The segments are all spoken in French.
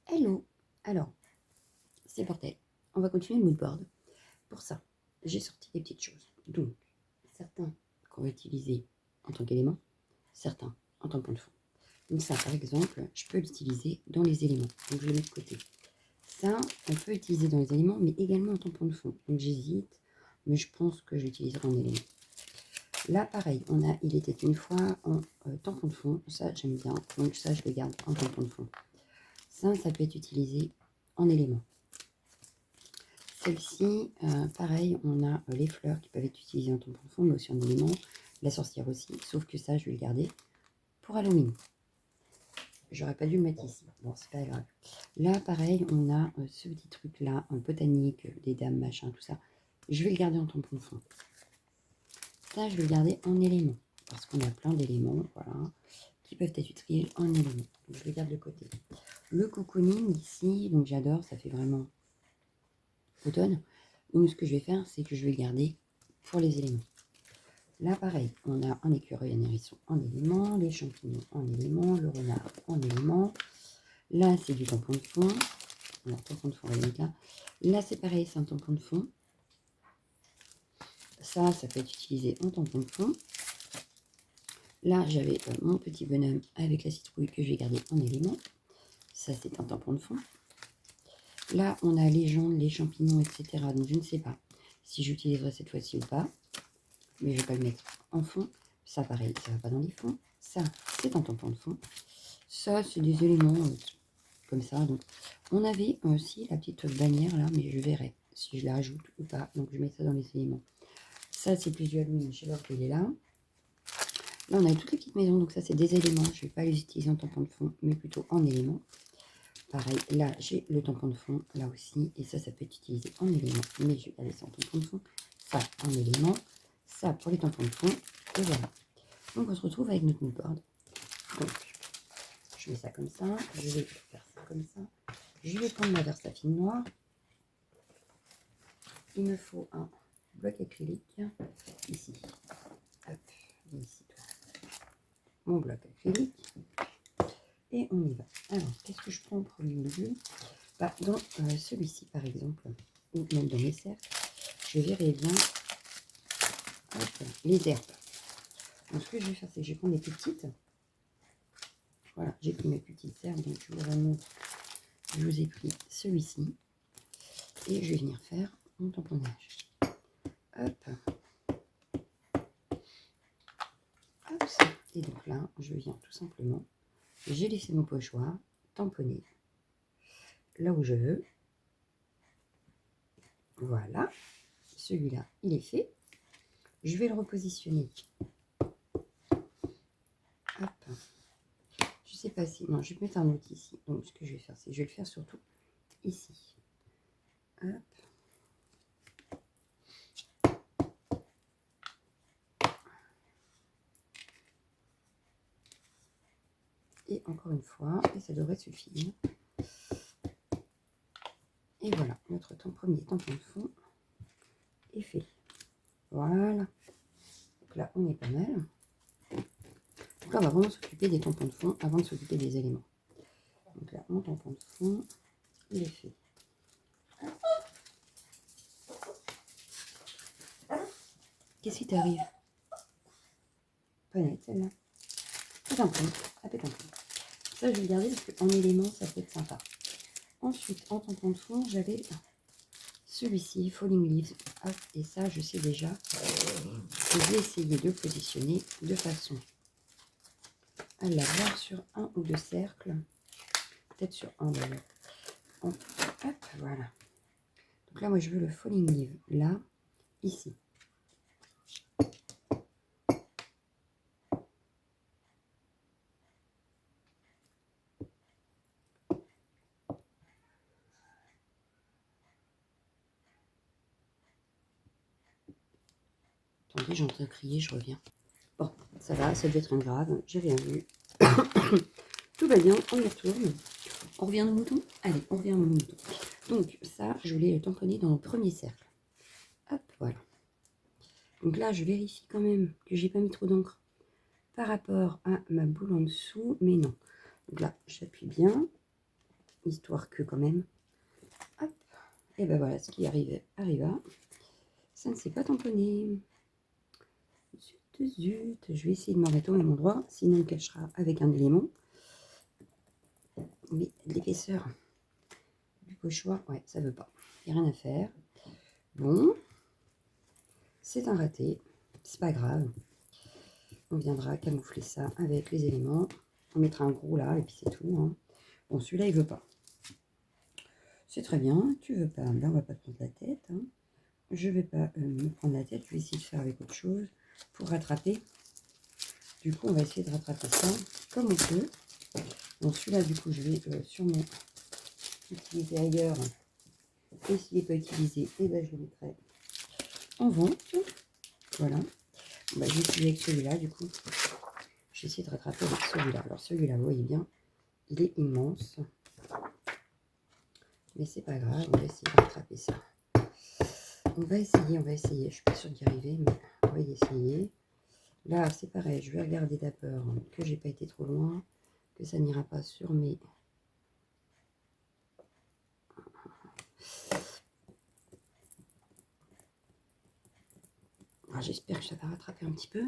Hello! Alors, c'est mortel. On va continuer le mood board. Pour ça, j'ai sorti des petites choses. Donc, certains qu'on va utiliser en tant qu'élément, certains en tampon de fond. Donc ça, par exemple, je peux l'utiliser dans les éléments. Donc je le mets de côté. Ça, on peut l'utiliser dans les éléments, mais également en tampon de fond. Donc j'hésite, mais je pense que je l'utiliserai en élément. Là, pareil, il était une fois en tampon de fond. Ça, j'aime bien. Donc ça, je le garde en tampon de fond. Ça peut être utilisé en élément. Celle-ci, pareil, on a les fleurs qui peuvent être utilisées en tampon de fond, mais aussi en élément. La sorcière aussi, sauf que ça, je vais le garder pour Halloween. J'aurais pas dû le mettre ici. Bon, c'est pas grave. Là, pareil, on a ce petit truc-là, un botanique, des dames, machin, tout ça. Je vais le garder en tampon de fond. Ça, je vais le garder en élément. Parce qu'on a plein d'éléments, voilà, qui peuvent être utilisés en élément. Donc, je le garde de côté. Le cocooning ici, donc j'adore, ça fait vraiment automne. Donc, ce que je vais faire, c'est que je vais le garder pour les éléments. Là, pareil, on a un écureuil, un hérisson en élément, les champignons en élément, le renard en élément. Là, c'est du tampon de fond. Alors, tampon de fond, on va le mettre là. Là, c'est pareil, c'est un tampon de fond. Ça peut être utilisé en tampon de fond. Là, j'avais mon petit bonhomme avec la citrouille que je vais garder en élément. Ça, c'est un tampon de fond. Là, on a les jantes, les champignons, etc. Donc, je ne sais pas si j'utiliserai cette fois-ci ou pas. Mais je ne vais pas le mettre en fond. Ça, pareil, ça ne va pas dans les fonds. Ça, c'est un tampon de fond. Ça, c'est des éléments comme ça. Donc, on avait aussi la petite bannière là, mais je verrai si je la rajoute ou pas. Donc, je mets ça dans les éléments. Ça, c'est plus du Halloween. Je sais pas qu'il est là. Là, on a toutes les petites maisons. Donc, ça, c'est des éléments. Je ne vais pas les utiliser en tampon de fond, mais plutôt en élément. Pareil, là, j'ai le tampon de fond, là aussi. Et ça peut être utilisé en élément, mais je vais la laisser en tampon de fond. Ça, en élément. Ça, pour les tampons de fond. Et voilà. Donc, on se retrouve avec notre mood board. Donc, je mets ça comme ça. Je vais faire ça comme ça. Je vais prendre ma Versafine noire. Il me faut un bloc acrylique. Ici. Hop, ici. Mon bloc acrylique. Et on y va. Alors, qu'est-ce que je prends en premier lieu? Dans celui-ci, par exemple, ou même dans mes cercles, je verrai bien les herbes. Donc, ce que je vais faire, c'est que je vais prendre les petites. Voilà, j'ai pris mes petites herbes, donc je vous remontre. Je vous ai pris celui-ci. Et je vais venir faire mon tamponnage. Hop. Hop, ça. Et donc là, je viens tout simplement, j'ai laissé mon pochoir tamponner là où je veux. Voilà. Celui-là, il est fait. Je vais le repositionner. Hop. Je sais pas si... Non, je vais mettre un autre ici. Donc, ce que je vais faire, c'est que je vais le faire surtout ici. Hop. Et encore une fois, et ça devrait suffire. Et voilà, notre premier tampon de fond est fait. Voilà. Donc là, on est pas mal. Donc là, on va vraiment s'occuper des tampons de fond avant de s'occuper des éléments. Donc là, mon tampon de fond, il est fait. Qu'est-ce qui t'arrive? Pas net, celle-là. C'est un point. Ah, c'est un point. Ça, je vais le garder parce qu'en élément, ça peut être sympa. Ensuite, en tampon de fond, j'avais celui-ci, Falling Leaves. Hop, et ça, je sais déjà que je vais essayer de le positionner de façon à l'avoir sur un ou deux cercles. Peut-être sur un d'ailleurs. Hop, voilà. Donc là, moi, je veux le Falling Leaf là, ici. Attendez, j'ai en train de crier, je reviens. Bon, ça va, ça devait être un grave, j'ai rien vu. Tout va bien, on y retourne. On revient au mouton? Allez, on revient au mouton. Donc ça, je voulais le tamponner dans le premier cercle. Hop, voilà. Donc là, je vérifie quand même que j'ai pas mis trop d'encre par rapport à ma boule en dessous, mais non. Donc là, j'appuie bien. histoire que quand même. Hop. Et ben voilà, ce qui arriva. Ça ne s'est pas tamponné. Zut, zut. Je vais essayer de me remettre au même endroit, sinon on le cachera avec un élément. Mais l'épaisseur du pochoir, ouais, ça veut pas. Il n'y a rien à faire. Bon, c'est un raté. C'est pas grave. On viendra camoufler ça avec les éléments. On mettra un gros là, et puis c'est tout. Hein. Bon, celui-là, il veut pas. C'est très bien. Tu veux pas. Là, on va pas te prendre la tête. Hein. Je vais pas me prendre la tête. Je vais essayer de faire avec autre chose pour rattraper. Du coup, on va essayer de rattraper ça comme on peut. Bon, celui-là, du coup, je vais sûrement l'utiliser ailleurs. Et s'il n'est pas utilisé, eh ben, je le mettrai en vente. Voilà. Bon, bah, je vais essayer avec celui-là, du coup. Je vais essayer de rattraper avec celui-là. Alors, celui-là, vous voyez bien, il est immense. Mais c'est pas grave, on va essayer de rattraper ça. On va essayer. Je suis pas sûre d'y arriver, mais on va y essayer. Là, c'est pareil, je vais regarder d'abord que j'ai pas été trop loin, que ça n'ira pas sur mes... Ah, j'espère que ça va rattraper un petit peu.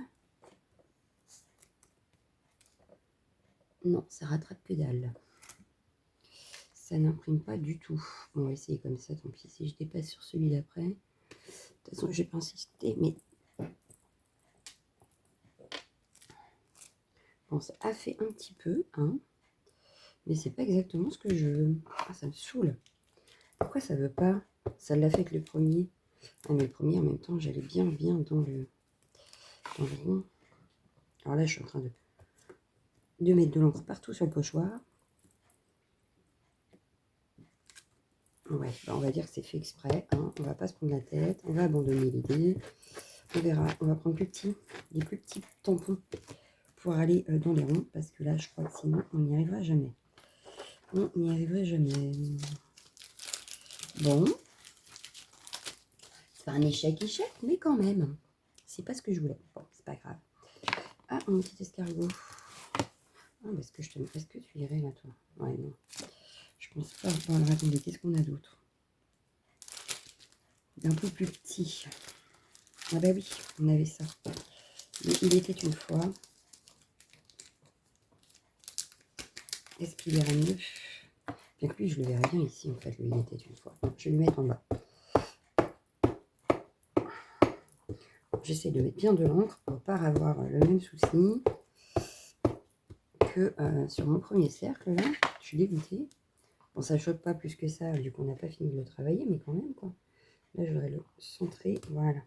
Non, ça rattrape que dalle. Ça n'imprime pas du tout. Bon, on va essayer comme ça, tant pis si je dépasse sur celui d'après. De toute façon, je vais pas insister, mais... Bon, ça a fait un petit peu, hein. Mais c'est pas exactement ce que je veux. Ah, ça me saoule. Pourquoi ça veut pas? Ça l'a fait que le premier. Ah, mais le premier, en même temps, j'allais bien dans le rond. Alors là, je suis en train de mettre de l'encre partout sur le pochoir. Ouais, bah on va dire que c'est fait exprès. Hein. On va pas se prendre la tête. On va abandonner l'idée. On verra. On va prendre les plus petits tampons pour aller dans les ronds. Parce que là, je crois que sinon, on n'y arrivera jamais. On n'y arriverait jamais. Bon. C'est pas un échec, mais quand même. C'est pas ce que je voulais. Bon, c'est pas grave. Ah, mon petit escargot. Ah, est-ce que tu irais là, toi? Ouais, non. Je pense pas. Bon, alors attendez, qu'est-ce qu'on a d'autre? Un peu plus petit. Ah bah oui, on avait ça. Il était une fois. Est-ce qu'il irait mieux? Bien que lui, je le verrais bien ici, en fait. Lui, il était une fois. Donc, je vais le mettre en bas. J'essaie de mettre bien de l'encre pour ne pas avoir le même souci que sur mon premier cercle, là. Je suis dégoûtée. Bon, ça ne choque pas plus que ça, vu qu'on n'a pas fini de le travailler, mais quand même, quoi. Là, je voudrais le centrer. Voilà.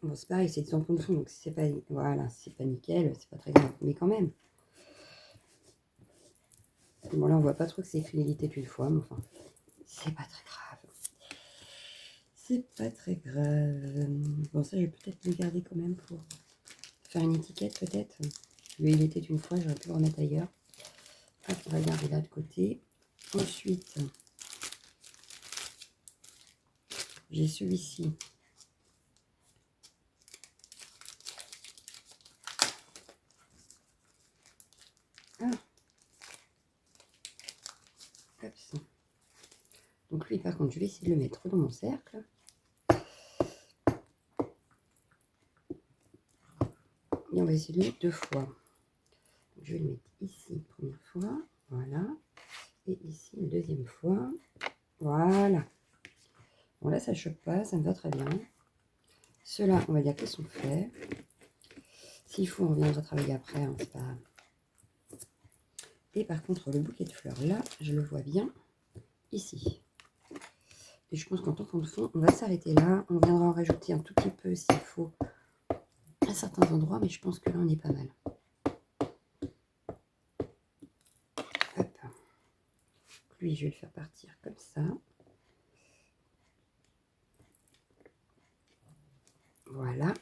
Bon, c'est pareil, c'est des tampons de fond, donc si c'est pas, voilà, si c'est pas nickel, c'est pas très grave, mais quand même. Bon, là, on voit pas trop que c'est écrit il était une fois, mais enfin, c'est pas très grave. C'est pas très grave. Bon, ça, je vais peut-être le garder quand même pour faire une étiquette, peut-être. Lui, il était une fois, j'aurais pu le remettre ailleurs. Hop, on va le garder là de côté. Ensuite, j'ai celui-ci. Ah. Hop. Donc lui, par contre, je vais essayer de le mettre dans mon cercle. Et on va essayer de le mettre 2 fois. Donc, je vais le mettre ici, première fois. Voilà. Et ici, une deuxième fois. Voilà. Bon, là, ça ne choque pas, ça me va très bien. Ceux-là, on va dire qu'ils sont faits. S'il faut, on reviendra travailler après. Hein, c'est pas... Et par contre, le bouquet de fleurs, là, je le vois bien ici. Et je pense qu'en tampon de fond, on va s'arrêter là. On viendra en rajouter un tout petit peu s'il faut à certains endroits, mais je pense que là, on est pas mal. Hop. Lui, je vais le faire partir comme ça. Voilà.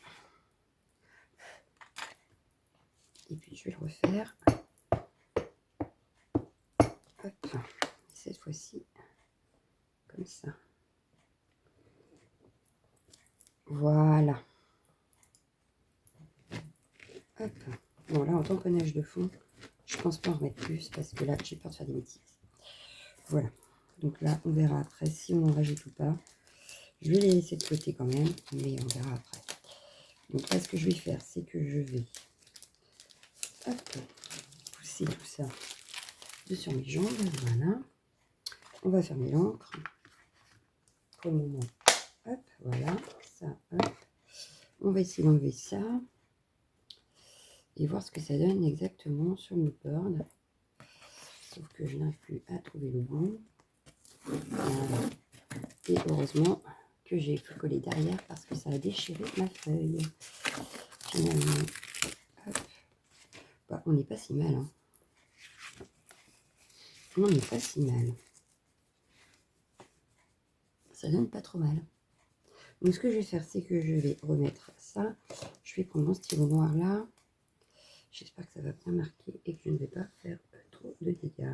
Et puis, je vais le refaire. Hop. Et cette fois-ci, comme ça. Voilà. Hop. Bon, là, en tamponnage de fond. Je pense pas en remettre plus parce que là, j'ai peur de faire des bêtises. Voilà. Donc là, on verra après si on en rajoute ou pas. Je vais les laisser de côté quand même, mais on verra après. Donc là, ce que je vais faire, c'est que je vais pousser tout ça sur mes jambes. Voilà. On va fermer l'encre. Pour le moment, hop, voilà. Ça, hop. On va essayer d'enlever ça. Et voir ce que ça donne exactement sur le board. Sauf que je n'arrive plus à trouver le bout. Voilà. Et heureusement que j'ai pu coller derrière parce que ça a déchiré ma feuille. Finalement, hop. Bah, on n'est pas si mal. Hein. On n'est pas si mal. Ça donne pas trop mal. Donc ce que je vais faire, c'est que je vais remettre ça. Je vais prendre mon stylo noir là. J'espère que ça va bien marquer et que je ne vais pas faire trop de dégâts.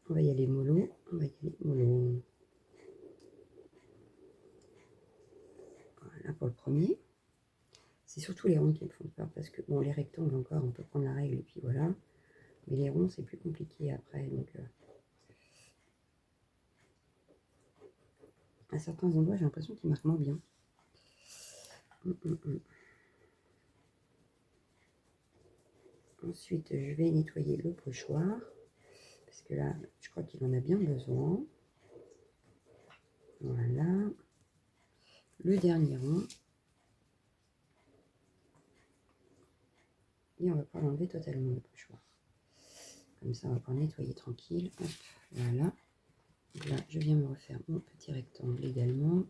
On va y aller mollo. On va y aller mollo. Voilà pour le premier. C'est surtout les ronds qui me font peur parce que bon, les rectangles encore, on peut prendre la règle et puis voilà. Mais les ronds, c'est plus compliqué après. Donc à certains endroits, j'ai l'impression qu'ils marquent moins bien. Ensuite, je vais nettoyer le pochoir. Parce que là, je crois qu'il en a bien besoin. Voilà. Le dernier rond. Et on va pouvoir l'enlever totalement, le pochoir. Comme ça, on va pouvoir nettoyer tranquille. Hop, voilà. Là, je viens me refaire mon petit rectangle également.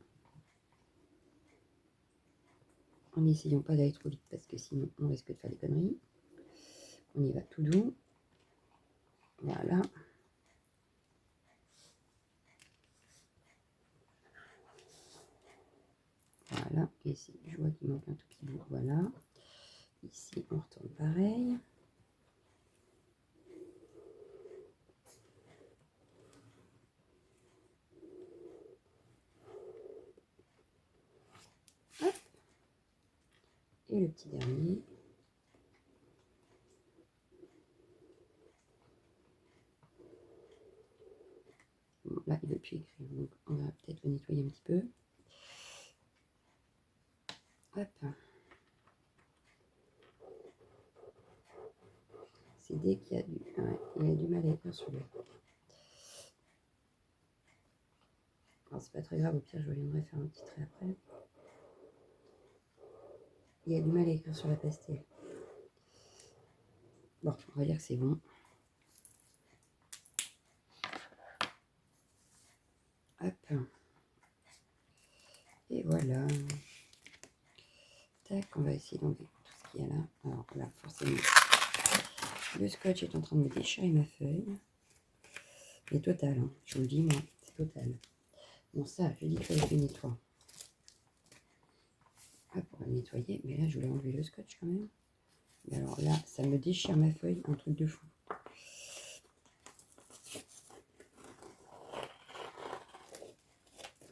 En n'essayant pas d'aller trop vite parce que sinon, on risque de faire des conneries. On y va tout doux. Voilà. Voilà. Ici, je vois qu'il manque un tout petit bout. Voilà. Ici, on retourne pareil. Hop. Et le petit dernier. Bon, là, il ne veut plus écrire. Donc, on va peut-être le nettoyer un petit peu. Hop. C'est dès qu'il y a il a du mal à écrire sur le... Alors, c'est pas très grave, au pire, je reviendrai faire un petit trait après. Il a du mal à écrire sur la pastille. Bon, on va dire que c'est bon. Hop. Et voilà. Tac, on va essayer d'enlever tout ce qu'il y a là. Alors là, forcément, le scotch est en train de me déchirer ma feuille. C'est total, hein. Je vous le dis, moi, c'est total. Bon, ça, je dis qu'il fallait que je nettoie. Hop, on va le nettoyer. Mais là, je voulais enlever le scotch quand même. Mais alors là, ça me déchire ma feuille, un truc de fou.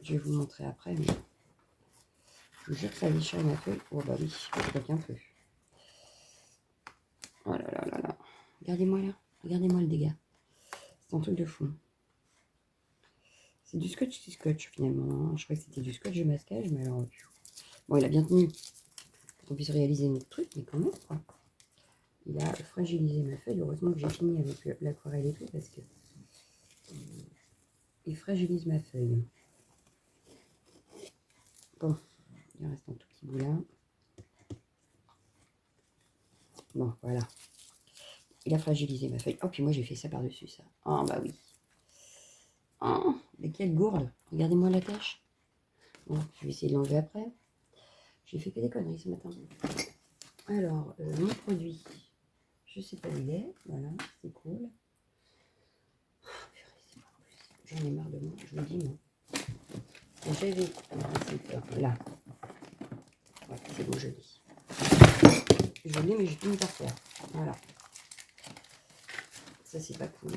Je vais vous montrer après, mais je vous jure que ça déchire ma feuille. Oh bah oui, je crois qu'un peu. Oh là là là là. Regardez-moi là. Regardez-moi le dégât. C'est un truc de fou. C'est du scotch finalement. Je crois que c'était du scotch de masquage, mais alors... Bon, il a bien tenu pour qu'on puisse réaliser notre truc, mais quand même, quoi. Il a fragilisé ma feuille. Heureusement que j'ai fini avec l'aquarelle et tout, parce que il fragilise ma feuille. Bon, il reste un tout petit bout là. Bon, voilà. Il a fragilisé ma feuille. Oh, puis moi, j'ai fait ça par-dessus, ça. Oh, bah oui. Oh, mais quelle gourde. Regardez-moi la tâche. Bon, je vais essayer de l'enlever après. J'ai fait que des conneries ce matin. Alors, mon produit, je sais pas où il est. Voilà, c'est cool. J'en ai marre de moi, je vous dis, moi. J'avais là. Ouais, c'est bon, je l'ai. Je l'ai, mais je finis par terre. Voilà. Ça, c'est pas cool.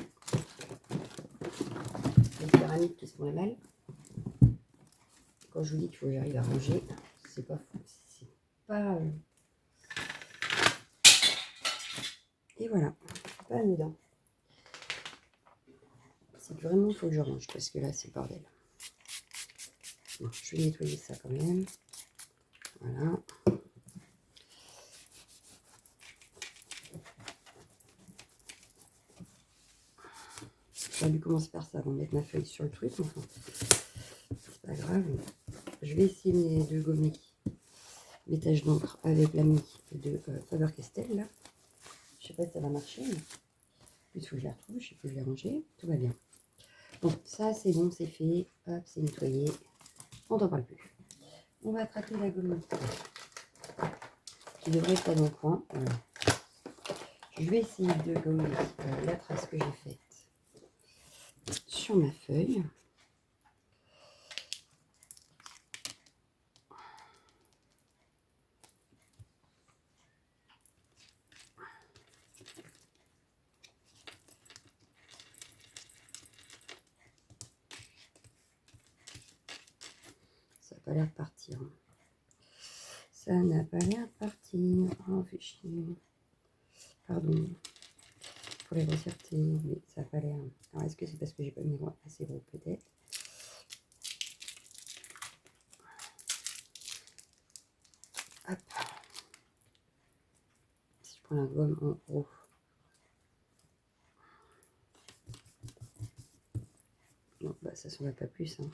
Les pyramides qui se font la malle. Quand je vous dis qu'il faut que j'arrive à ranger, c'est pas fou. C'est pas... Et voilà, pas anodin. C'est que vraiment, il faut que je range parce que là, c'est le bordel. Bon, je vais nettoyer ça quand même. Voilà. J'aurais dû commencer par ça avant de mettre ma feuille sur le truc. Enfin, c'est pas grave. Je vais essayer de gommer mes taches d'encre avec l'ami de Faber-Castell. Là. Je sais pas si ça va marcher. Mais il faut que je la retrouve. Je sais que je l'ai rangée. Tout va bien. Bon, ça c'est bon, c'est fait. Hop, c'est nettoyé. On n'en parle plus. On va attraper la gomme qui devrait être dans le coin. Voilà. Je vais essayer de gommer la trace que j'ai faite sur ma feuille. Ça n'a pas l'air de partir. Ça n'a pas l'air de partir. Oh, fait chier. Pardon pour les grossièretés, mais ça n'a pas l'air. Alors, est-ce que c'est parce que j'ai pas mis assez gros? Peut-être. Hop. Si je prends la gomme en gros. Non, bah ça s'en va pas plus. Hein.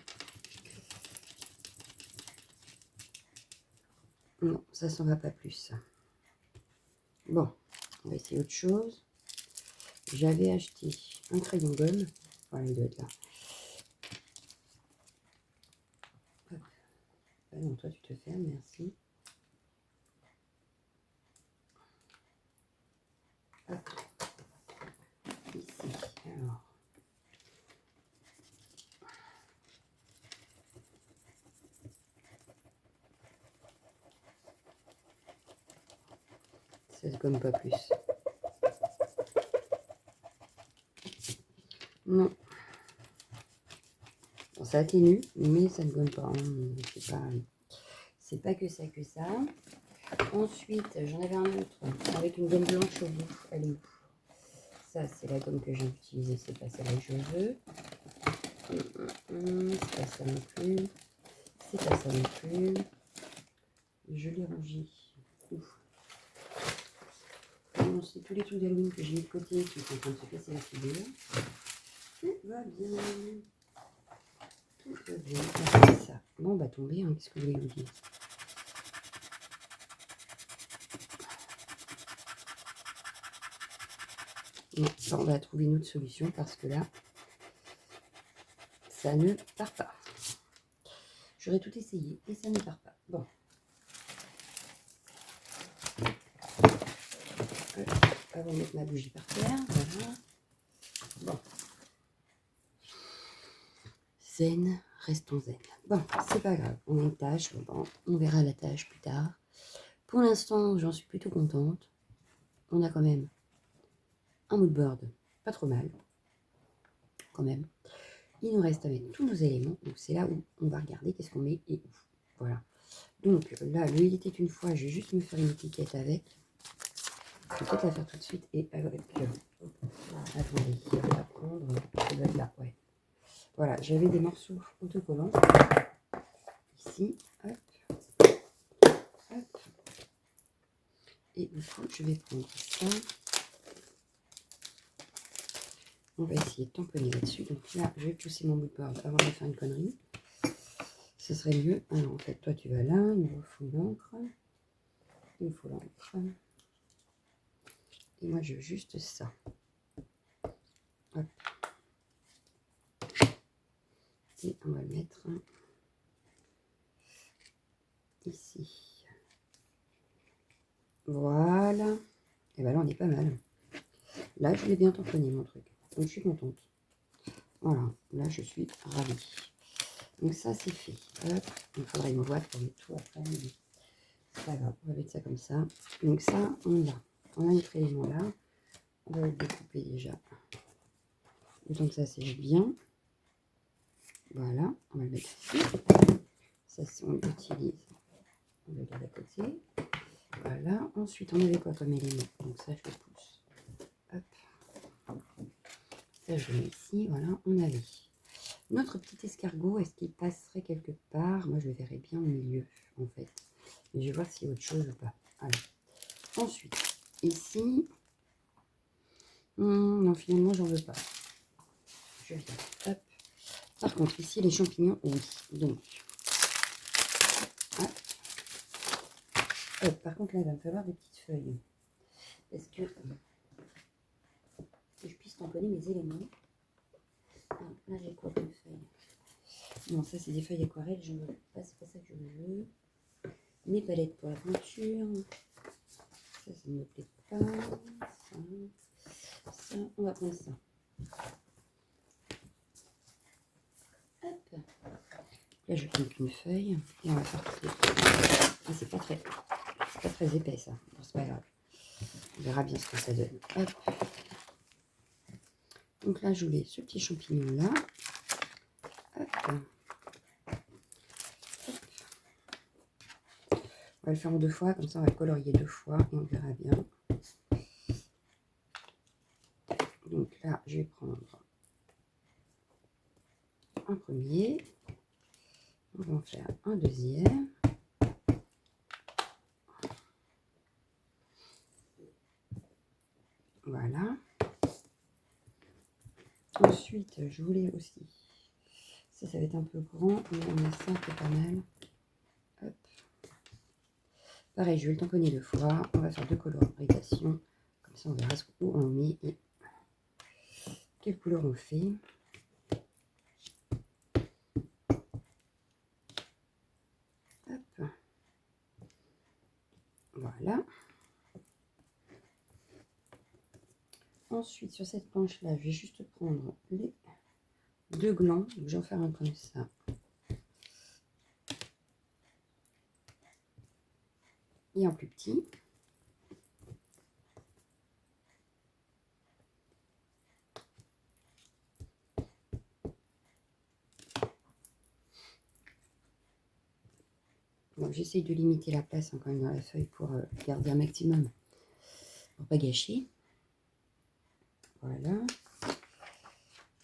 Non, ça s'en va pas plus. Bon, on va essayer autre chose. J'avais acheté un crayon gomme. Voilà, il doit être là. Hop. Ah non, toi tu te fermes, merci. Hop. Ici, alors. Ça se gomme pas plus. Non. Bon, ça atténue, mais ça ne gomme pas. Hein. C'est pas que ça que ça. Ensuite, j'en avais un autre avec une gomme blanche au bout. Elle est où? Ça, c'est la gomme que j'ai utilisée. C'est pas celle-là que je veux. C'est pas ça non plus. C'est pas ça non plus. Je l'ai rangé. C'est tous les trucs d'Halloween que j'ai mis de côté qui sont en train de se casser la figure. Tout va bien. Tout va bien. Ah, c'est ça. Bon, bah tomber, hein. Qu'est-ce que vous voulez vous dire? Non, ça, on va trouver une autre solution parce que là, ça ne part pas. J'aurais tout essayé et ça ne part pas. Bon. Avant de mettre ma bougie par terre. Voilà. Bon. Zen, restons zen. Bon, c'est pas grave. On a une tâche. Bon, on verra la tâche plus tard. Pour l'instant, j'en suis plutôt contente. On a quand même un mood board. Pas trop mal. Quand même. Il nous reste à mettre tous nos éléments. Donc, c'est là où on va regarder qu'est-ce qu'on met et où. Voilà. Donc, là, le il était une fois. Je vais juste me faire une étiquette avec. Je vais peut-être la faire tout de suite et avec... attendez, on va prendre... Ça doit être là, ouais. Voilà, j'avais des morceaux autocollants. Ici, hop. Hop. Et du coup, je vais prendre ça. On va essayer de tamponner là-dessus. Donc là, je vais pousser mon moodboard avant de faire une connerie. Ce serait mieux. Alors, en fait, toi, tu vas là. Il me faut l'encre. Il me faut l'encre. Et moi, je veux juste ça. Hop. Et on va le mettre ici. Voilà. Et bien là, on est pas mal. Là, je l'ai bien tamponné, mon truc. Donc, je suis contente. Voilà. Là, je suis ravie. Donc, ça, c'est fait. Hop. Il faudrait une boîte pour mettre tout après. Mais c'est pas grave. On va mettre ça comme ça. Donc, ça, on l'a. On a notre élément là. On va le découper déjà. Donc, ça, c'est bien. Voilà. On va le mettre ici. Ça, on l'utilise. On le garde à côté. Voilà. Ensuite, on avait quoi comme élément? Donc, ça, je le pousse. ça, je le mets ici. Voilà, on avait notre petit escargot. Est-ce qu'il passerait quelque part? Moi, je le verrais bien au milieu, en fait. Mais je vais voir s'il y a autre chose ou pas. Alors, ensuite, ici... non, finalement, j'en veux pas. Je viens. Hop. Par contre, ici, les champignons, oui. Donc, hop. Hop. Par contre, là, il va me falloir des petites feuilles. Est-ce que je puisse tamponner mes éléments? Alors, là, j'ai quoi comme feuilles? Non, ça, c'est des feuilles aquarelles. Je ne veux pas, c'est pas ça que je veux. Mes palettes pour la peinture. Ça ne me plaît pas. Ça, on va prendre ça. Hop. Là, je prends qu'une feuille et on va faire toutes les feuilles. Ah, c'est pas très épais, ça. Bon, c'est pas grave. On verra bien ce que ça donne. Hop. Donc là, je voulais ce petit champignon-là. Hop. On va le faire en 2 fois, comme ça on va colorier 2 fois et on verra bien. Donc là, je vais prendre un premier. On va en faire un deuxième. Voilà. Ensuite, je voulais aussi... Ça va être un peu grand, mais on a ça, c'est pas mal. Hop. Pareil, je vais le tamponner 2 fois. On va faire 2 colorisations. Comme ça, on verra où on met et quelle couleur on fait. Hop. Voilà. Ensuite, sur cette planche-là, je vais juste prendre les 2 glands. Donc, je vais en faire un comme ça. Et en plus petit. Donc j'essaye de limiter la place quand même dans la feuille pour garder un maximum, pour pas gâcher. Voilà.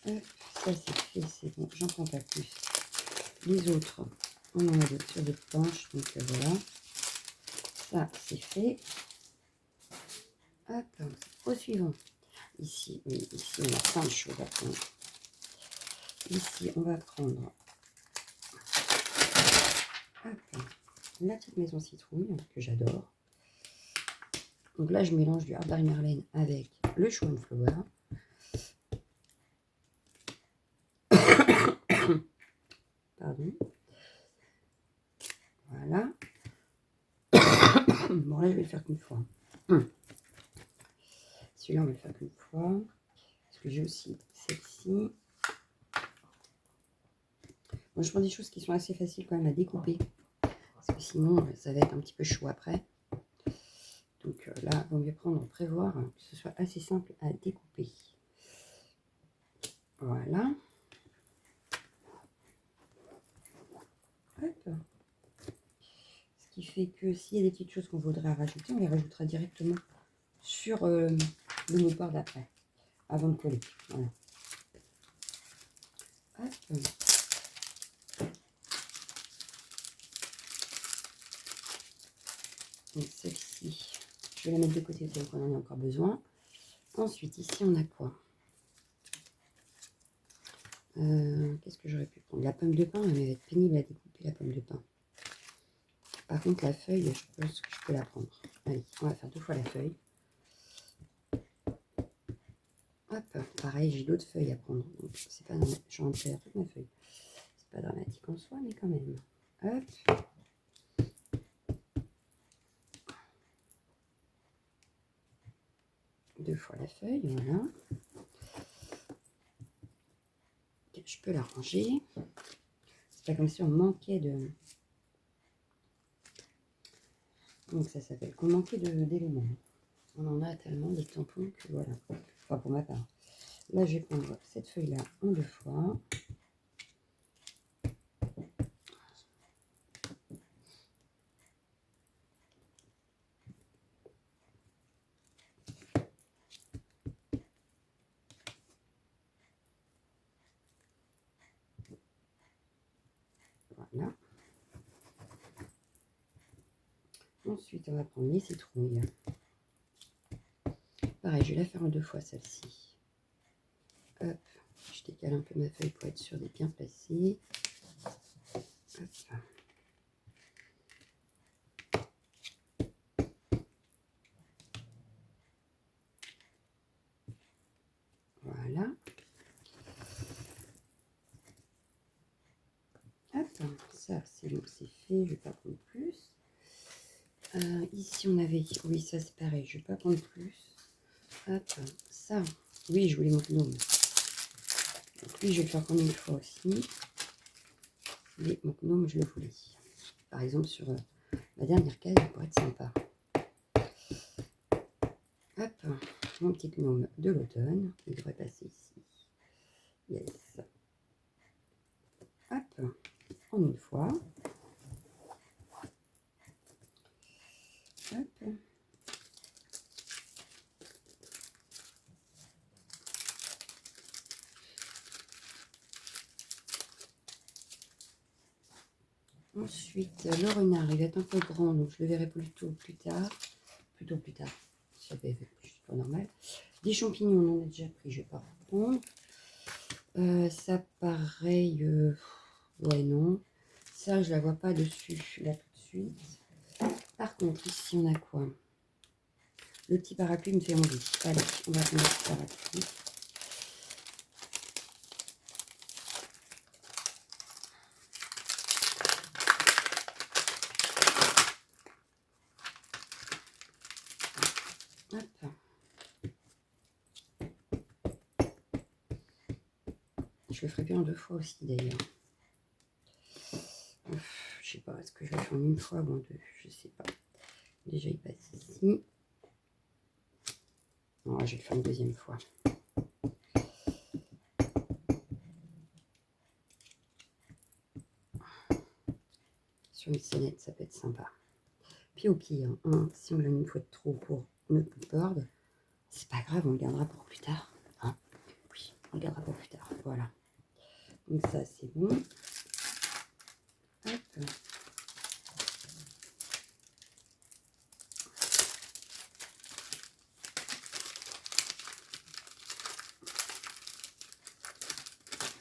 Hop, ça c'est fait, c'est bon, j'en prends pas plus. Les autres, on en a d'autres sur d'autres planches, donc voilà. Ça c'est fait. Hop, au suivant. Ici, oui, ici on a plein de choses à prendre. Ici, on va prendre hop, la petite maison citrouille que j'adore. Donc là, je mélange du Ardari Merlin avec le chou and flower. Pardon. Voilà. Bon, là, je vais le faire qu'une fois. Celui-là, on va le faire qu'une fois. Parce que j'ai aussi celle-ci. Moi, je prends des choses qui sont assez faciles quand même à découper. Parce que sinon, ça va être un petit peu chaud après. Donc là, on va prévoir que ce soit assez simple à découper. Voilà. Hop. Ce qui fait que s'il y a des petites choses qu'on voudrait rajouter, on les rajoutera directement sur le mouchoir d'après, avant de coller. Voilà. Hop. Donc celle-ci, je vais la mettre de côté, donc on en a encore besoin. Ensuite, ici, on a quoi? Qu'est-ce que j'aurais pu prendre? La pomme de pin, elle va être pénible à découper, la pomme de pin. Par contre, la feuille, je pense que je peux la prendre. Allez, on va faire 2 fois la feuille. Hop, pareil, j'ai d'autres feuilles à prendre. Donc, c'est pas dramatique. Je vais en faire toute ma feuille. C'est pas dramatique en soi, mais quand même. Hop. Deux fois la feuille, voilà. Je peux la ranger. C'est pas comme si on manquait de... Donc ça s'appelle qu'on manquait d'éléments. On en a tellement de tampons que voilà. Enfin, pour ma part. Là, je vais prendre cette feuille-là en 2 fois. Ensuite, on va prendre les citrouilles. Pareil, je vais la faire en 2 fois celle-ci. Hop, je décale un peu ma feuille pour être sûre d'être bien placée. Hop. Voilà. Hop, ça c'est bon, c'est fait, je ne vais pas prendre plus. Ici on avait, oui ça c'est pareil, je ne vais pas prendre plus. Hop, ça, oui je voulais mon gnome. Donc lui je vais le faire prendre une fois aussi. Mais mon gnome je le voulais. Par exemple sur la dernière case, ça pourrait être sympa. Hop, mon petit gnome de l'automne, il devrait passer ici. Yes. Hop, en une fois. Hop. Ensuite, le renard, il va être un peu grand, donc je le verrai plutôt plus tard. Plutôt plus tard. J'avais vu, c'est pas normal. Des champignons, on en a déjà pris, je vais pas reprendre. Ça, pareil, ouais, non. Ça, je la vois pas dessus, là, tout de suite. Par contre, ici, on a quoi? Le petit parapluie me fait envie. Allez, on va prendre le petit parapluie. Hop. Je le ferai bien en 2 fois aussi, d'ailleurs. Je sais pas, est-ce que je vais le faire en 1 fois ou en 2? Je sais pas. Déjà, il passe ici. Non, je vais le faire une 2e fois. Sur une sonnette, ça peut être sympa. Puis au pire, hein, si on l'a une fois de trop pour notre board, c'est pas grave, on le gardera pour plus tard. Hein, oui, on le gardera pour plus tard. Voilà. Donc ça, c'est bon. Hop.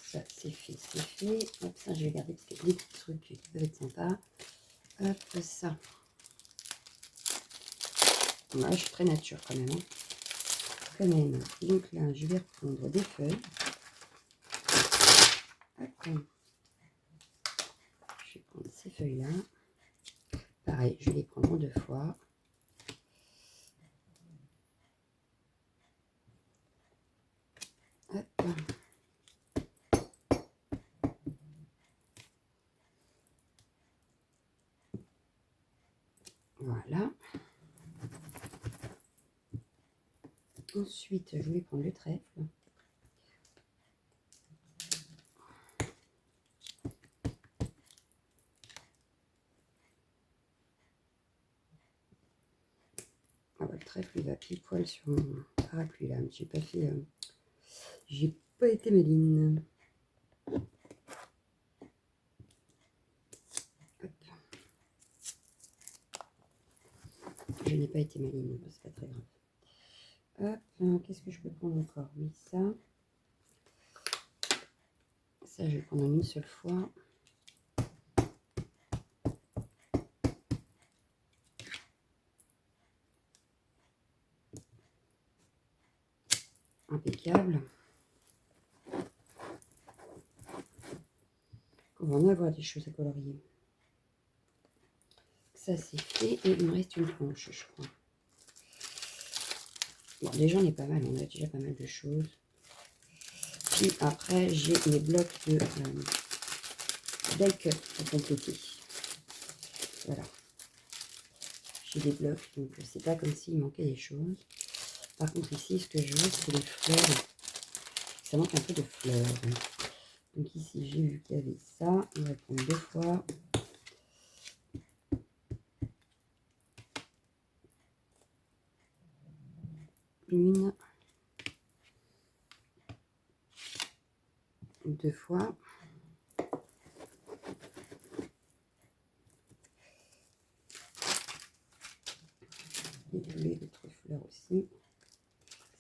Ça, c'est fait, c'est fait. Hop, ça, je vais garder parce qu'il y a des petits trucs qui peuvent être sympas. Hop, ça. Là, je suis très nature quand même. Hein. Quand même. Donc là, je vais reprendre des feuilles. Hop. Je vais prendre ces feuilles-là. Pareil, je vais les prendre en 2 fois. Hop. Voilà. Ensuite, je vais prendre le trèfle. Ah bah, le trèfle, il va pile poil sur mon parapluie là. J'ai pas fait... j'ai pas été maline. Hop. Je n'ai pas été maline, c'est pas très grave. Hop, qu'est-ce que je peux prendre encore? Oui, ça. Ça, je vais prendre en une seule fois. Impeccable. On va en avoir des choses à colorier. Ça, c'est fait. Et il me reste une planche, je crois. Bon, déjà, on est pas mal. On a déjà pas mal de choses. Puis après, j'ai mes blocs de die-cut pour compléter. Voilà. J'ai des blocs, donc c'est pas comme s'il manquait des choses. Par contre, ici, ce que je veux, c'est les fleurs. Ça manque un peu de fleurs. Donc ici, j'ai vu qu'il y avait ça. On va le prendre 2 fois. Une. 2 fois. celle-ci.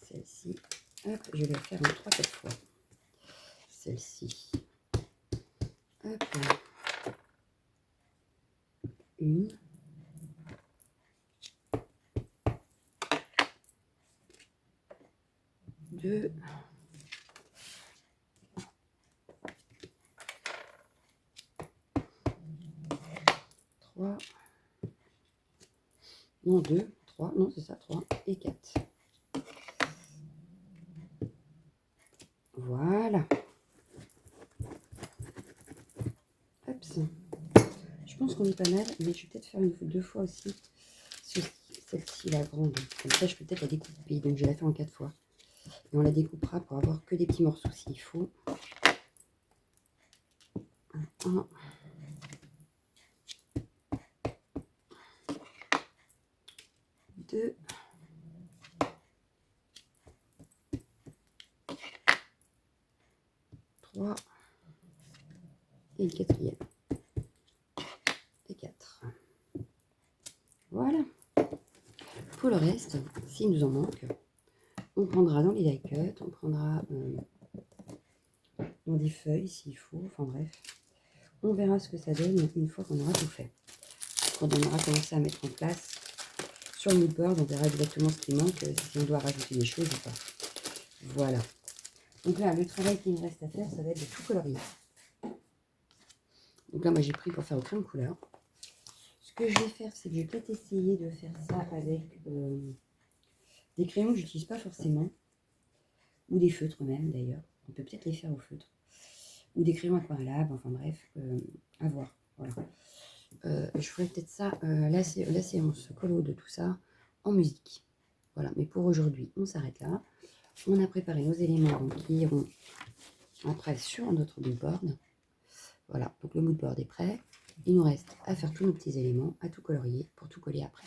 Celle-ci. Hop, je vais la faire en 3-4 fois. Celle-ci. Hop. 1. 2. 3. Non, 2. 3. Non, c'est ça, 3 et 4. Voilà. Hop. Je pense qu'on est pas mal, mais je vais peut-être faire deux fois aussi celle-ci, la grande. Comme ça, je peux peut-être la découper. Donc, je vais la faire en 4 fois. Et on la découpera pour avoir que des petits morceaux s'il faut. 1. 2. 3. Et le quatrième. Et 4. Voilà. Pour le reste, s'il nous en manque, on prendra dans les die cut, on prendra dans des feuilles s'il faut, enfin bref. On verra ce que ça donne une fois qu'on aura tout fait. Quand on aura commencé à mettre en place sur le moodboard, on verra exactement ce qui manque, si on doit rajouter des choses ou pas. Voilà. Donc là, le travail qu'il me reste à faire, ça va être de tout colorier. Donc là, moi j'ai pris pour faire au crayon de couleur. Ce que je vais faire, c'est que je vais peut-être essayer de faire ça avec des crayons que j'utilise pas forcément. Ou des feutres même d'ailleurs. On peut peut-être les faire au feutre. Ou des crayons aquarellables, enfin bref, à voir. Voilà. Je ferai peut-être ça, la séance colo de tout ça, en musique. Voilà, mais pour aujourd'hui, on s'arrête là. On a préparé nos éléments donc, qui iront après sur notre moodboard. Voilà, donc le moodboard est prêt. Il nous reste à faire tous nos petits éléments, à tout colorier pour tout coller après.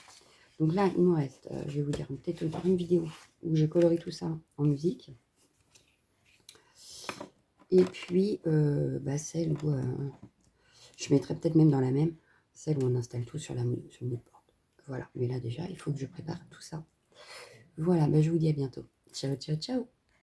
Donc là, il nous reste, je vais vous dire, peut-être une vidéo où je colorie tout ça en musique. Et puis, celle où je mettrai peut-être même dans la même, celle où on installe tout sur le moodboard. Voilà, mais là déjà, il faut que je prépare tout ça. Voilà, je vous dis à bientôt. Ciao, ciao, ciao.